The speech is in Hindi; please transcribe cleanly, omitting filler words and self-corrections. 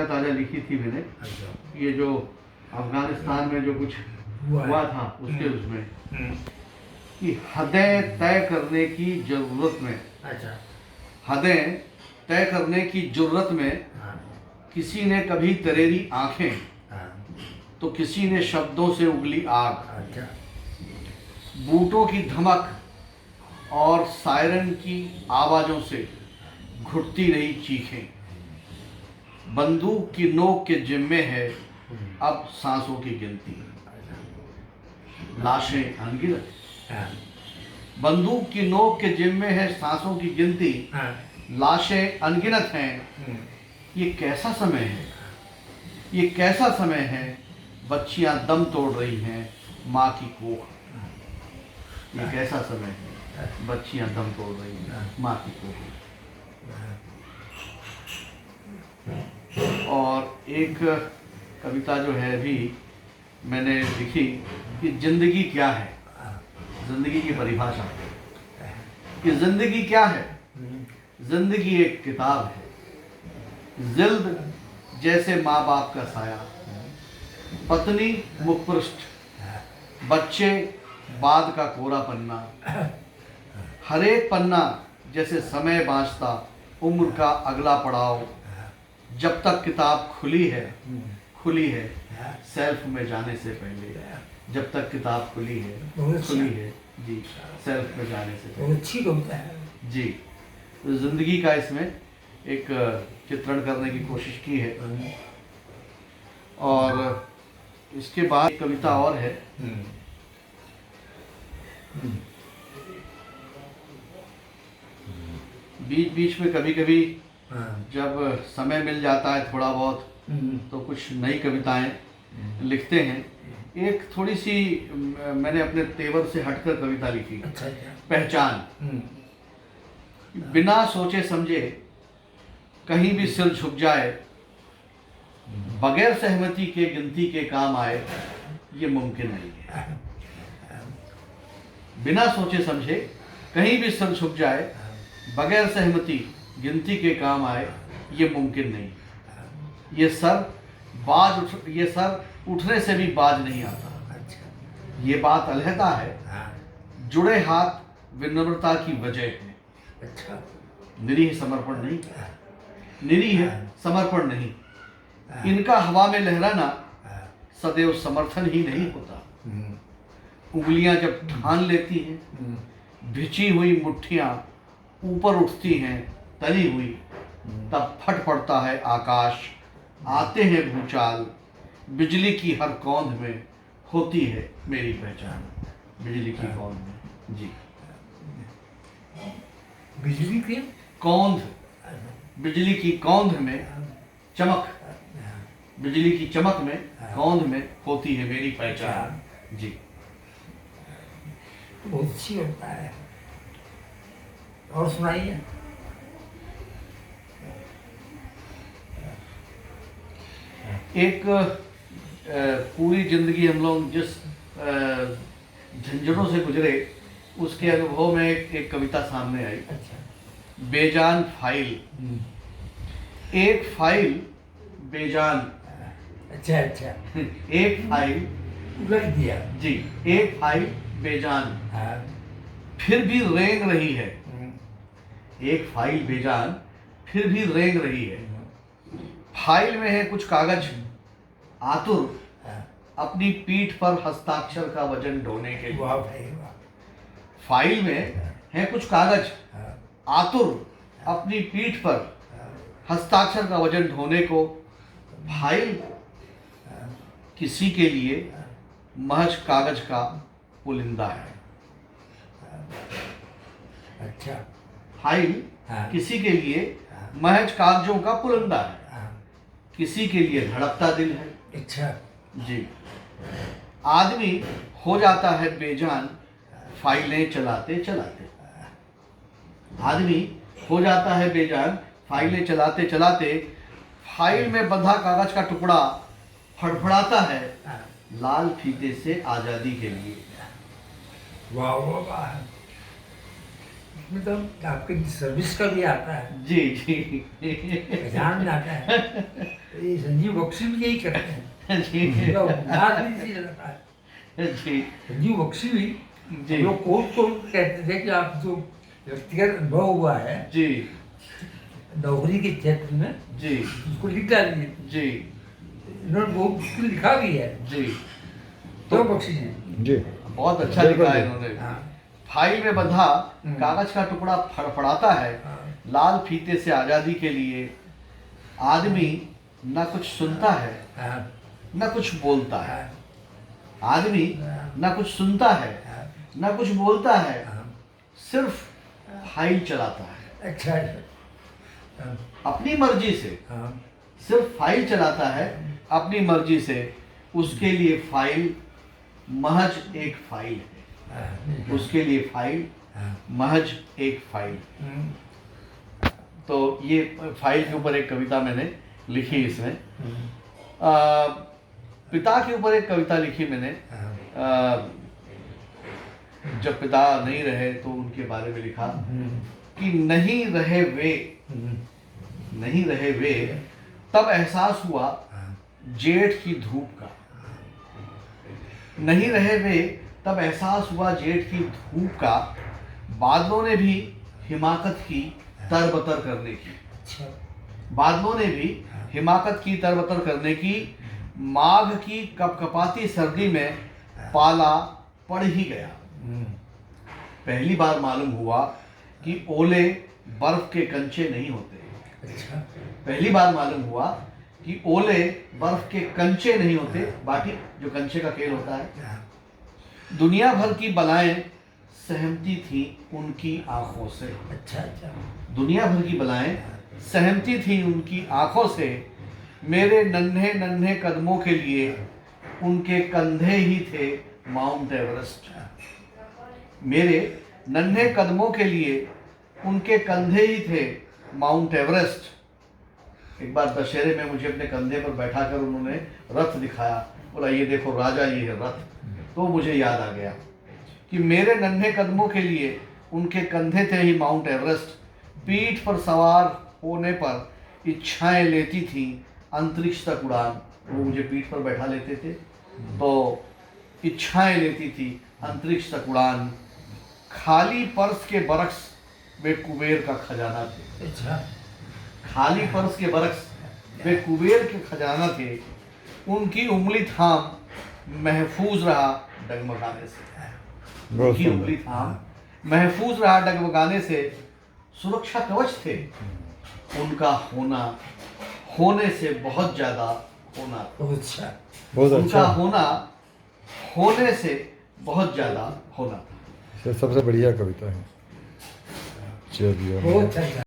ताज़ा ताज़ा लिखी थी मैंने। अच्छा। ये जो अफगानिस्तान में जो कुछ हुआ था उसके उसमें कि हदें तय करने की ज़रूरत में, अच्छा। हदें तय करने की ज़रूरत में हाँ। किसी ने कभी तरेरी आंखें, हाँ। तो किसी ने शब्दों से उगली आग। अच्छा। बूटों की धमक और सायरन की आवाज़ों से घुटती रही चीखें। बंदूक की नोक के जिम्मे है अब सांसों की गिनती। लाशें अनगिनत। हाँ। बंदूक की नोक के जिम्मे है सांसों की गिनती। हाँ। लाशें अनगिनत हैं। ये कैसा समय है, ये कैसा समय है, बच्चियां दम तोड़ रही हैं माँ की कोख। ये कैसा समय है, बच्चियां दम तोड़ रही हैं माँ की कोख। और एक कविता जो है अभी मैंने लिखी कि जिंदगी क्या है, जिंदगी की परिभाषा। कि जिंदगी क्या है, जिंदगी एक किताब है। जिल्द जैसे माँ बाप का साया, पत्नी मुखपृष्ठ, बच्चे बाद का कोरा पन्ना। हर एक पन्ना जैसे समय बाँचता उम्र का अगला पड़ाव। जब तक किताब खुली है, खुली है सेल्फ में जाने से पहले। जब तक किताब खुली है, खुली है जी सेल्फ में जाने से पहले। अच्छी कविता है जी। तो जिंदगी का इसमें एक चित्रण करने की कोशिश की है। और इसके बाद एक कविता और है। बीच बीच में कभी कभी जब समय मिल जाता है थोड़ा बहुत तो कुछ नई कविताएं लिखते हैं। एक थोड़ी सी मैंने अपने तेवर से हटकर कविता लिखी। अच्छा। पहचान। बिना सोचे समझे कहीं भी सिर झुक जाए, बगैर सहमति के गिनती के काम आए, ये मुमकिन नहीं है। बिना सोचे समझे कहीं भी सिर झुक जाए, बगैर सहमति गिनती के काम आए, ये मुमकिन नहीं। ये सर उठने से भी बाज नहीं आता। ये बात अलहदा है, जुड़े हाथ विनम्रता की वजह है। अच्छा। निरीह समर्पण नहीं, निरीह समर्पण नहीं। इनका हवा में लहराना सदैव समर्थन ही नहीं होता। उंगलियां जब ठान लेती हैं, भिची हुई मुट्ठियां ऊपर उठती हैं तली हुई, तब फट पड़ता है आकाश। आते हैं भूचाल, बिजली की हर कौंध में होती है मेरी पहचान। बिजली की कौंध में जी, बिजली की कौंध, बिजली की कौंध में चमक, बिजली की चमक में कौंध में होती है मेरी पहचान जी। बहुत अच्छी होता है। और सुनाइए। एक पूरी जिंदगी हम लोग जिस झंझटों से गुजरे उसके अनुभव में एक कविता सामने आई। अच्छा। बेजान फाइल। एक फाइल बेजान। अच्छा। अच्छा। एक फाइल उलट दिया जी, एक फाइल बेजान हाँ। फिर भी रेंग रही है। एक फाइल बेजान फिर भी रेंग रही है। फाइल में है कुछ कागज आतुर, अपनी पीठ पर हस्ताक्षर का वजन ढोने के लिए। वाह भाई वाह। फाइल में है कुछ कागज आतुर, अपनी पीठ पर हस्ताक्षर का वजन ढोने को। फाइल किसी के लिए महज कागज का पुलिंदा है। अच्छा। फाइल किसी के लिए महज कागजों का पुलिंदा है, किसी के लिए धड़कता दिल है। अच्छा जी। आदमी हो जाता है बेजान फाइलें चलाते चलाते। आदमी हो जाता है बेजान फाइलें चलाते चलाते। फाइल में बंधा कागज का टुकड़ा फड़फड़ाता है लाल फीते से आजादी के लिए। वाह वाह वाह। इसमें तो आपके सर्विस का भी आता है, जी जी पहचान में आता है। तो ये संजीव बख्शी भी यही करते हैं, जी उनका उपन्यास भी इसी रहता है। जी संजीव बख्शी भी जी। हम लोग कोर्ट को कहते थे कि आप जो व्यक्तिगत अनुभव हुआ है जी नौकरी के क्षेत्र में, जी उसको लिख डालिए। जी इन्होंने वो बिल्कुल लिखा भी है, जी। तो बख्शी जी। जी बहुत अच्छा बिल्कुल लिखा है जी। इन्होंने। हाँ फाइल में बंधा हम्म। कागज का टुकड़ा फड़फड़ाता है, हाँ लाल फीते से आजादी के लिए। आदमी न कुछ सुनता है हाँ न कुछ बोलता है। हाँ आदमी न कुछ सुनता है हाँ, न कुछ बोलता है, हाँ। सिर्फ फाइल चलाता है अच्छा हाँ अपनी मर्जी से। हाँ सिर्फ फाइल चलाता है अपनी मर्जी से। उसके लिए फाइल महज एक फाइल है। हाँ, उसके लिए फाइल हाँ, महज एक फाइल। तो ये फाइल के ऊपर एक कविता मैंने लिखी इसमें। पिता के ऊपर एक कविता लिखी मैंने। जब पिता नहीं रहे तो उनके बारे में लिखा कि नहीं रहे वे तब एहसास हुआ जेठ की धूप का। नहीं रहे वे तब एहसास हुआ जेठ की धूप का। बादलों ने भी हिमाकत की तरबतर करने की। अच्छा बादलों ने भी हिमाकत की तरबतर करने की। माघ की कपकपाती सर्दी में पाला पड़ ही गया। पहली बार मालूम हुआ कि ओले बर्फ के कंचे नहीं होते। अच्छा पहली बार मालूम हुआ कि ओले बर्फ के कंचे नहीं होते। बाकी जो कंचे का खेल होता है। दुनिया भर की बलाएं सहमती थी उनकी आंखों से। अच्छा अच्छा दुनिया भर की बलाएं सहमती थी उनकी आंखों से। मेरे नन्हे नन्हे कदमों के लिए उनके कंधे ही थे माउंट एवरेस्ट। मेरे नन्हे कदमों के लिए उनके कंधे ही थे माउंट एवरेस्ट। एक बार दशहरे में मुझे अपने कंधे पर बैठाकर उन्होंने रथ दिखाया। बोला ये देखो राजा, ये है रथ। तो मुझे याद आ गया कि मेरे नन्हे कदमों के लिए उनके कंधे थे ही माउंट एवरेस्ट। पीठ पर सवार होने पर इच्छाएं लेती थी अंतरिक्ष तक उड़ान। वो मुझे पीठ पर बैठा लेते थे तो इच्छाएं लेती थी अंतरिक्ष तक उड़ान। खाली पर्स के बरक्स वे कुबेर का खजाना थे। अच्छा खाली पर्स के बरक्स वे कुबेर के खजाना थे। उनकी उंगली थाम महफूज रहा डगमगाने से। बहुत उनकी सुंदर। उंगली थाम महफूज रहा डगमगाने से। सुरक्षा कवच थे उनका होना, होने से बहुत ज्यादा होना। बहुत अच्छा बहुत उनका अच्छा। होना होने से बहुत ज्यादा होना था। ये सबसे बढ़िया कविता है। चलिए बहुत अच्छा